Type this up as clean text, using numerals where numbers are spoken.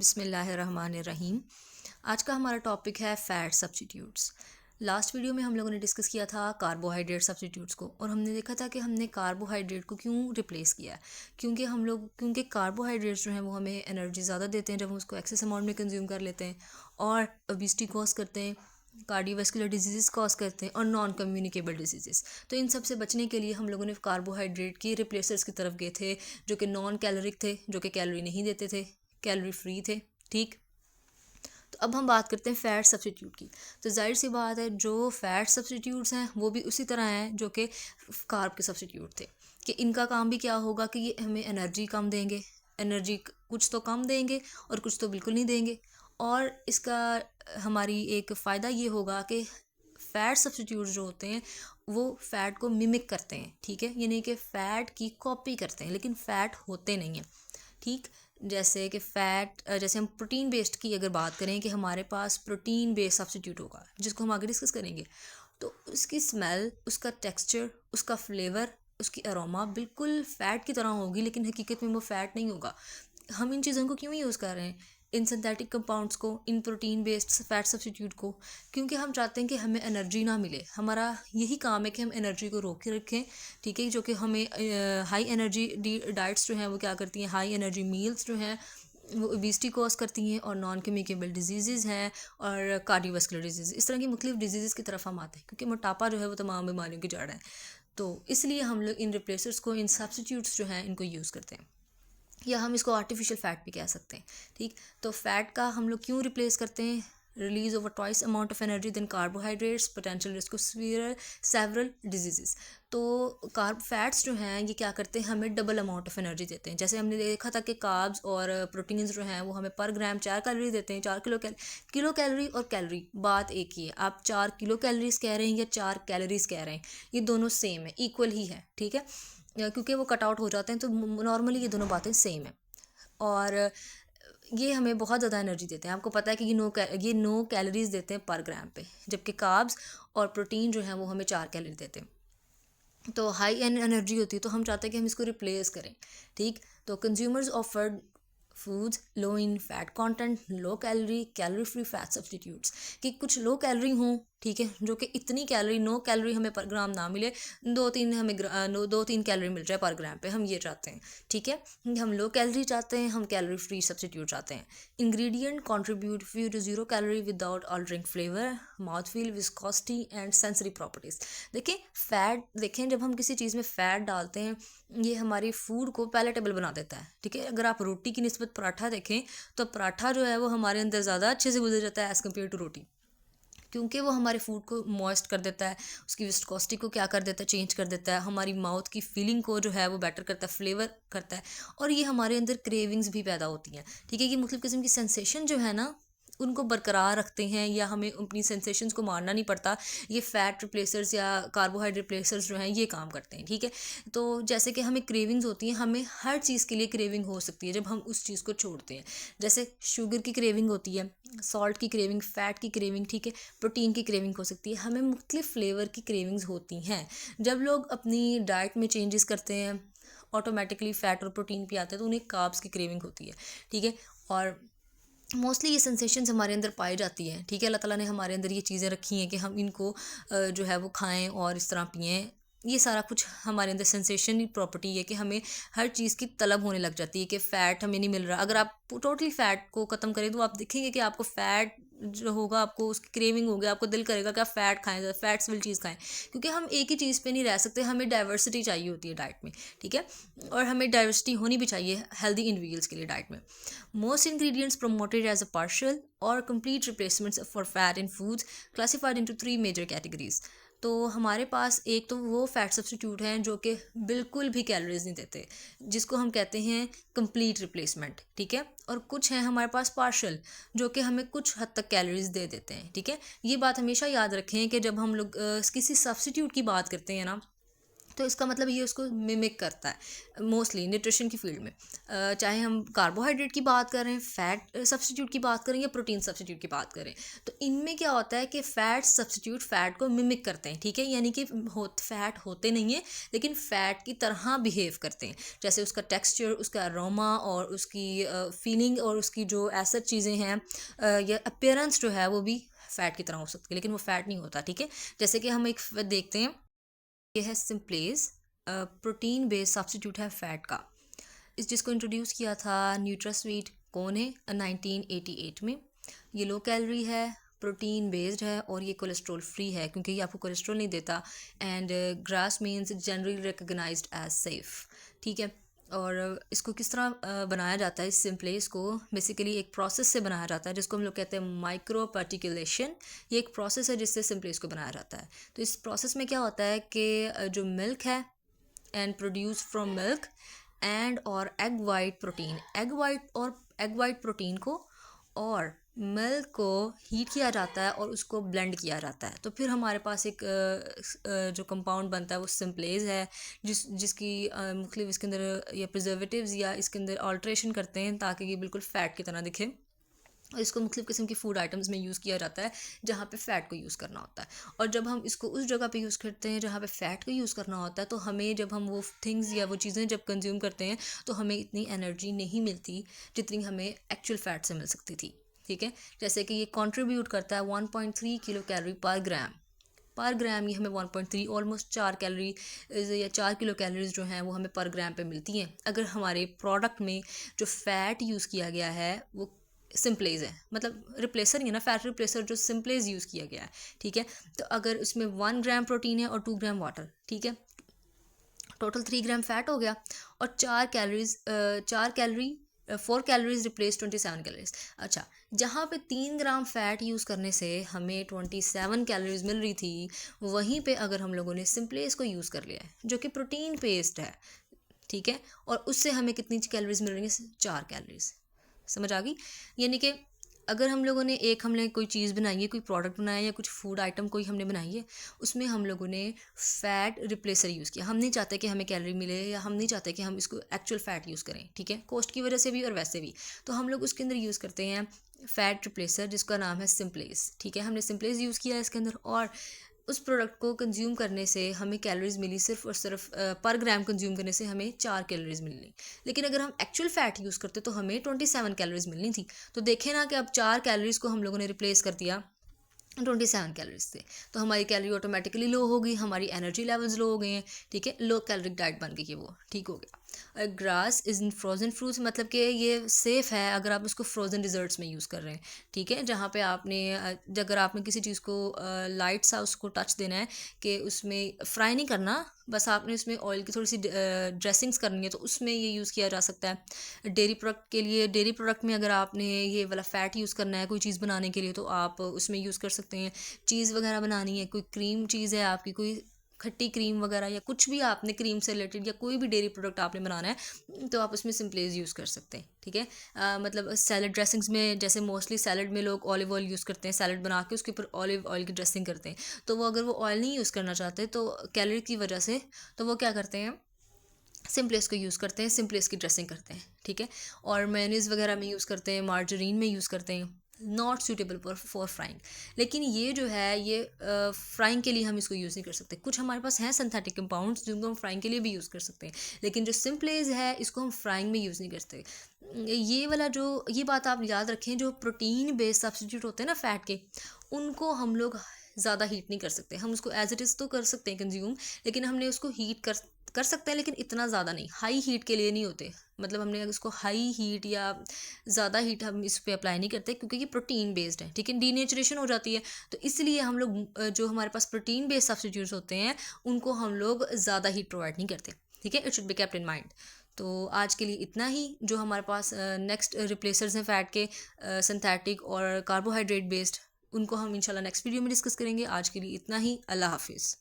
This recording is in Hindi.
बिस्मिल्लाहिर्रहमानिर्रहीम। आज का हमारा टॉपिक है फ़ैट सब्स्टिट्यूट्स। लास्ट वीडियो में हम लोगों ने डिस्कस किया था कार्बोहाइड्रेट सब्स्टिट्यूट्स को, और हमने देखा था कि हमने कार्बोहाइड्रेट को क्यों रिप्लेस किया है। क्योंकि कार्बोहाइड्रेट्स जो हैं वो हमें एनर्जी ज़्यादा देते हैं जब हम उसको एक्सेस अमाउंट में कंज्यूम कर लेते हैं, और ओबेसिटी कॉज करते हैं, कार्डियोवास्कुलर डिजीज़ कॉज करते हैं, और नॉन कम्युनिकेबल डिजीज़। तो इन सब से बचने के लिए हम लोगों ने कार्बोहाइड्रेट की रिप्लेसर्स की तरफ गए थे, जो कि नॉन कैलोरिक थे, जो कि कैलोरी नहीं देते थे, कैलोरी फ्री थे। ठीक, तो अब हम बात करते हैं फ़ैट सब्स्टिट्यूट की। तो जाहिर सी बात है, जो फ़ैट सब्स्टिट्यूट्स हैं वो भी उसी तरह हैं जो कि कार्ब के सब्स्टिट्यूट थे, कि इनका काम भी क्या होगा कि ये हमें एनर्जी कम देंगे। एनर्जी कुछ तो कम देंगे और कुछ तो बिल्कुल नहीं देंगे। और इसका हमारी एक फ़ायदा ये होगा कि फ़ैट सब्स्टिट्यूट जो होते हैं वो फ़ैट को मिमिक करते हैं। ठीक है, यानी कि फ़ैट की कॉपी करते हैं, लेकिन फ़ैट होते नहीं हैं। ठीक, जैसे कि फ़ैट, जैसे हम प्रोटीन बेस्ड की अगर बात करें कि हमारे पास प्रोटीन बेस्ड सब्स्टिट्यूट होगा, जिसको हम आगे डिस्कस करेंगे, तो उसकी स्मेल, उसका टेक्सचर, उसका फ्लेवर, उसकी अरोमा बिल्कुल फ़ैट की तरह होगी, लेकिन हकीकत में वो फ़ैट नहीं होगा। हम इन चीज़ों को क्यों यूज़ कर रहे हैं, इन सिंथेटिक कंपाउंड्स को, इन प्रोटीन बेस्ड फ़ैट सब्स्टिट्यूट को? क्योंकि हम चाहते हैं कि हमें एनर्जी ना मिले। हमारा यही काम है कि हम एनर्जी को रोक के रखें। ठीक है, जो कि हमें हाई एनर्जी डाइट्स जो हैं वो क्या करती हैं, हाई एनर्जी मील्स जो हैं वो ओबेसिटी कॉज करती हैं, और नॉन कम्युनिकेबल डिजीज़ हैं, और कार्डियोवास्कुलर डिजीज़, इस तरह की मुख्तलिफ डिजीज़ की तरफ हम आते हैं, क्योंकि मोटापा जो है वो तमाम बीमारियों की जड़ है। तो इसलिए हम लोग इन रिप्लेसर्स को, इन सब्स्टिट्यूट्स जो हैं, इनको यूज़ करते हैं, या हम इसको आर्टिफिशियल फ़ैट भी कह सकते हैं। ठीक, तो फ़ैट का हम लोग क्यों रिप्लेस करते हैं? Release over twice amount of energy then carbohydrates, potential risk of several diseases. तो कार्ब फैट्स जो हैं ये क्या करते हैं, हमें डबल अमाउंट ऑफ एनर्जी देते हैं। जैसे हमने देखा था कि कार्ब्स और प्रोटीन्स जो हैं वो हमें पर ग्राम 4 कैलोरी देते हैं, 4 किलो कैलोरी और कैलोरी, बात एक ही है। आप 4 किलो कैलोरीज कह रहे हैं या 4 कैलोरीज कह रहे हैं, ये दोनों सेम है, इक्वल ही है। ठीक है, क्योंकि वो कट आउट हो जाते हैं, तो नॉर्मली ये दोनों बातें सेम है। और ये हमें बहुत ज़्यादा एनर्जी देते हैं। आपको पता है कि ये 9 कैलोरीज देते हैं पर ग्राम पे, जबकि कार्ब्स और प्रोटीन जो है वो हमें 4 कैलोरी देते हैं। तो हाई एनर्जी होती है, तो हम चाहते हैं कि हम इसको रिप्लेस करें। ठीक, तो consumers offered foods low in fat content, low calorie, calorie free fat substitutes, कि कुछ लो कैलोरी हों। ठीक है, जो कि इतनी कैलोरी, 9 कैलोरी हमें पर ग्राम ना मिले, 2-3 कैलोरी मिल जाए पर ग्राम पे, हम ये चाहते हैं। ठीक है, हम लो कैलोरी चाहते हैं, हम कैलोरी फ्री सब्स्टिट्यूट चाहते हैं। Ingredient contribute few to 0 calorie without altering flavour, mouth feel, viscosity and sensory properties. देखें, जब हम किसी चीज़ में फ़ैट डालते हैं, ये हमारी फूड को पैलेटेबल बना देता है। ठीक है, अगर आप रोटी की निस्बत पराठा देखें, तो पराठा जो है वो हमारे अंदर ज़्यादा अच्छे से गुजर जाता है एज़ कम्पेयर टू रोटी, क्योंकि वो हमारे फूड को मॉइस्ट कर देता है, उसकी विस्कोसिटी को क्या कर देता है, चेंज कर देता है, हमारी माउथ की फीलिंग को जो है वो बेटर करता है, फ्लेवर करता है, और ये हमारे अंदर क्रेविंग्स भी पैदा होती हैं। ठीक है, ये मुख्तलिफ़ किस्म की सेंसेशन जो है ना, उनको बरकरार रखते हैं, या हमें अपनी सेंसेशंस को मारना नहीं पड़ता। ये फ़ैट रिप्लेसर्स या कार्बोहाइड्रेट रिप्लेसर्स जो हैं ये काम करते हैं। ठीक है, तो जैसे कि हमें क्रेविंग्स होती हैं, हमें हर चीज़ के लिए क्रेविंग हो सकती है जब हम उस चीज़ को छोड़ते हैं। जैसे शुगर की क्रेविंग होती है, सॉल्ट की क्रेविंग, फ़ैट की क्रेविंग, ठीक है, प्रोटीन की क्रेविंग हो सकती है, हमें मुख्तलिफ़ फ्लेवर की क्रेविंग्स होती हैं। जब लोग अपनी डाइट में चेंजेस करते हैं, ऑटोमेटिकली फ़ैट और प्रोटीन पे आते हैं, तो उन्हें कार्ब्स की क्रेविंग होती है। ठीक है, और मोस्टली ये सेंसेशंस हमारे अंदर पाई जाती है। ठीक है, अल्लाह ताला ने हमारे अंदर ये चीज़ें रखी हैं कि हम इनको जो है वो खाएं और इस तरह पिएं। ये सारा कुछ हमारे अंदर सेंसेशन की प्रॉपर्टी है कि हमें हर चीज़ की तलब होने लग जाती है कि फ़ैट हमें नहीं मिल रहा। अगर आप टोटली फ़ैट को ख़त्म करें, तो आप देखेंगे कि आपको फ़ैट जो होगा, आपको उसकी क्रेविंग होगी, आपको दिल करेगा कि आप फ़ैट खाएं, फ़ैट्स वाली चीज़ खाएं, क्योंकि हम एक ही चीज़ पे नहीं रह सकते, हमें डाइवर्सिटी चाहिए होती है डाइट में। ठीक है, और हमें डाइवर्सिटी होनी भी चाहिए हेल्दी इंडिविजुअल्स के लिए डाइट में। Most ingredients promoted as a partial or complete replacements for fat in foods classified into 3 major categories. तो हमारे पास एक तो वो फैट सब्स्टिट्यूट हैं जो कि बिल्कुल भी कैलोरीज नहीं देते, जिसको हम कहते हैं कंप्लीट रिप्लेसमेंट। ठीक है, और कुछ हैं हमारे पास पार्शल, जो कि हमें कुछ हद तक कैलोरीज दे देते हैं। ठीक है, ये बात हमेशा याद रखें कि जब हम लोग किसी सब्स्टिट्यूट की बात करते हैं ना, तो इसका मतलब ये उसको मिमिक करता है मोस्टली न्यूट्रिशन की फील्ड में। चाहे हम कार्बोहाइड्रेट की बात करें, फैट सब्स्टिट्यूट की बात करें या प्रोटीन सब्स्टिट्यूट की बात करें, तो इनमें क्या होता है कि फ़ैट सब्स्टिट्यूट फ़ैट को मिमिक करते हैं, ठीक है, यानी कि फ़ैट होते नहीं हैं लेकिन फ़ैट की तरह बिहेव करते हैं। जैसे उसका टेक्सचर, उसका अरोमा और उसकी फीलिंग और उसकी जो ऐसा चीज़ें हैं या अपीयरेंस जो है वो भी फ़ैट की तरह हो सकती है, लेकिन वो फ़ैट नहीं होता, ठीक है। जैसे कि हम एक देखते हैं, ये है सिम्प्लेज, प्रोटीन बेस्ड सब्स्टिट्यूट है फ़ैट का। इस जिसको इंट्रोड्यूस किया था न्यूट्रास्वीट कौन है 1988 में। ये लो कैलोरी है, प्रोटीन बेस्ड है और ये कोलेस्ट्रॉल फ्री है क्योंकि ये आपको कोलेस्ट्रॉल नहीं देता। And GRAS means generally recognised as safe, ठीक है। और इसको किस तरह बनाया जाता है, इस सिम्प्लेस को बेसिकली एक प्रोसेस से बनाया जाता है जिसको हम लोग कहते हैं माइक्रो पार्टिकुलेशन। ये एक प्रोसेस है जिससे सिम्प्लेस को बनाया जाता है। तो इस प्रोसेस में क्या होता है कि जो मिल्क है and produce from milk and और egg white protein, egg white protein को और मिल्क को हीट किया जाता है और उसको ब्लेंड किया जाता है। तो फिर हमारे पास एक जो कंपाउंड बनता है वो सिम्प्लेज है, जिसकी मुख्तलिफ इसके अंदर या प्रिजर्वेटिव्स या इसके अंदर ऑल्ट्रेशन करते हैं ताकि ये बिल्कुल फ़ैट की तरह दिखे। और इसको मुख्तलिफ़ किस्म की फ़ूड आइटम्स में यूज़ किया जाता है जहाँ पे फ़ैट को यूज़ करना होता है। और जब हम इसको उस जगह पे यूज़ करते हैं जहाँ पे फ़ैट को यूज़ करना होता है, तो हमें जब हम वो थिंग्स या वो चीज़ें जब कंज्यूम करते हैं तो हमें इतनी एनर्जी नहीं मिलती जितनी हमें एक्चुअल फ़ैट से मिल सकती थी, ठीक है। जैसे कि ये कंट्रीब्यूट करता है 1.3 किलो कैलोरी पर ग्राम। ये हमें 1.3 ऑलमोस्ट 4 कैलोरी या 4 किलो कैलोरीज जो हैं वो हमें पर ग्राम पे मिलती हैं अगर हमारे प्रोडक्ट में जो फ़ैट यूज़ किया गया है वो सिम्प्लेज है, मतलब रिप्लेसर नहीं है ना, फैट रिप्लेसर जो सिम्प्लेज यूज़ किया गया है, ठीक है। तो अगर उसमें 1 ग्राम प्रोटीन है और 2 ग्राम वाटर, ठीक है, टोटल 3 ग्राम फैट हो गया और 4 कैलोरीज रिप्लेस 27 कैलोरीज। अच्छा, जहाँ पे 3 ग्राम फैट यूज़ करने से हमें 27 कैलोरीज मिल रही थी, वहीं पे अगर हम लोगों ने सिम्प्लेज को यूज़ कर लिया है जो कि प्रोटीन पेस्ट है, ठीक है, और उससे हमें कितनी कैलोरीज मिल रही हैं, 4 कैलोरीज। समझ आ गई। यानी कि अगर हम लोगों ने हमने कोई चीज़ बनाई है, कोई प्रोडक्ट बनाया या कुछ फूड आइटम कोई हमने बनाई है, उसमें हम लोगों ने फ़ैट रिप्लेसर यूज़ किया। हम नहीं चाहते कि हमें कैलोरी मिले या हम नहीं चाहते कि हम इसको एक्चुअल फ़ैट यूज़ करें, ठीक है, कॉस्ट की वजह से भी और वैसे भी। तो हम लोग उसके अंदर यूज़ करते हैं फ़ैट रिप्लेसर जिसका नाम है सिम्प्लेस, ठीक है। हमने सिम्प्लेस यूज़ किया है इसके अंदर और उस प्रोडक्ट को कंज्यूम करने से हमें कैलोरीज मिली सिर्फ और सिर्फ पर ग्राम कंज्यूम करने से हमें 4 कैलोरीज मिलनी। लेकिन अगर हम एक्चुअल फ़ैट यूज़ करते तो हमें 27 कैलोरीज मिलनी थी। तो देखें ना कि अब 4 कैलोरीज को हम लोगों ने रिप्लेस कर दिया 27 कैलोरीज से, तो हमारी कैलोरी ऑटोमेटिकली लो हो गई, हमारी एनर्जी लेवल्स लो हो गए हैं, ठीक है, लो कैलोरिक डाइट बन गई है, वो ठीक हो गया। Grass is in frozen fruits, मतलब कि ये सेफ़ है अगर आप उसको फ्रोज़न डिज़र्ट्स में यूज़ कर रहे हैं, ठीक है। जहाँ पे आपने अगर आपने किसी चीज़ को लाइट सा उसको टच देना है कि उसमें फ्राई नहीं करना, बस आपने उसमें ऑयल की थोड़ी सी ड्रेसिंग्स करनी है, तो उसमें ये यूज़ किया जा सकता है। डेयरी प्रोडक्ट के लिए, डेयरी प्रोडक्ट में अगर आपने ये वाला फ़ैट यूज़ करना है कोई चीज़ बनाने के लिए तो आप उसमें यूज़ कर सकते हैं। चीज़ वगैरह बनानी है, कोई क्रीम चीज़ है आपकी, कोई खट्टी क्रीम वगैरह या कुछ भी आपने क्रीम से रिलेटेड या कोई भी डेयरी प्रोडक्ट आपने बनाना है तो आप उसमें सिम्प्लेज यूज़ कर सकते हैं, ठीक है। मतलब सैलड ड्रेसिंग्स में जैसे मोस्टली सैलड में लोग ऑलिव ऑयल यूज़ करते हैं, सैलड बना के उसके ऊपर ऑलिव ऑयल की ड्रेसिंग करते हैं। तो वो अगर वो ऑयल नहीं यूज़ करना चाहते तो कैलोरी की वजह से, तो वो क्या करते हैं, सिम्प्लेस को यूज़ करते हैं, सिम्प्लेस की ड्रेसिंग करते हैं, ठीक है। और मेयोनीज़ वगैरह में यूज़ करते हैं, मार्जरीन में यूज़ करते हैं, नॉट सूटेबल फॉर फ्राइंग। लेकिन ये जो है ये फ्राइंग के लिए हम इसको यूज़ नहीं कर सकते। कुछ हमारे पास हैं सिंथेटिक कंपाउंड्स जिनको हम फ्राइंग के लिए भी यूज़ कर सकते हैं, लेकिन जो सिम्प्लेज है इसको हम फ्राइंग में यूज़ नहीं करते। ये वाला जो, ये बात आप याद रखें, जो प्रोटीन बेस्ड सब्स्टिट्यूट होते हैं ना फ़ैट के, उनको हम लोग ज़्यादा हीट नहीं कर सकते। हम उसको एज इट इज़ तो कर सकते हैं कंज्यूम, लेकिन हमने उसको हीट कर सकते हैं, लेकिन इतना ज़्यादा नहीं, हाई हीट के लिए नहीं होते। मतलब हमने उसको हाई हीट या ज़्यादा हीट हम इस पे अप्लाई नहीं करते क्योंकि ये प्रोटीन बेस्ड है, ठीक है, डीनेचरेशन हो जाती है। तो इसलिए हम लोग जो हमारे पास प्रोटीन बेस्ड सब्स्टिट्यूट्स होते हैं उनको हम लोग ज़्यादा हीट प्रोवाइड नहीं करते, ठीक है। It should be kept in mind. तो आज के लिए इतना ही। जो हमारे पास नेक्स्ट रिप्लेसर्स हैं फ़ैट के, सिंथेटिक और कार्बोहाइड्रेट बेस्ड, उनको हम इंशाल्लाह नेक्स्ट वीडियो में डिस्कस करेंगे। आज के लिए इतना ही। अल्लाह हाफिज़।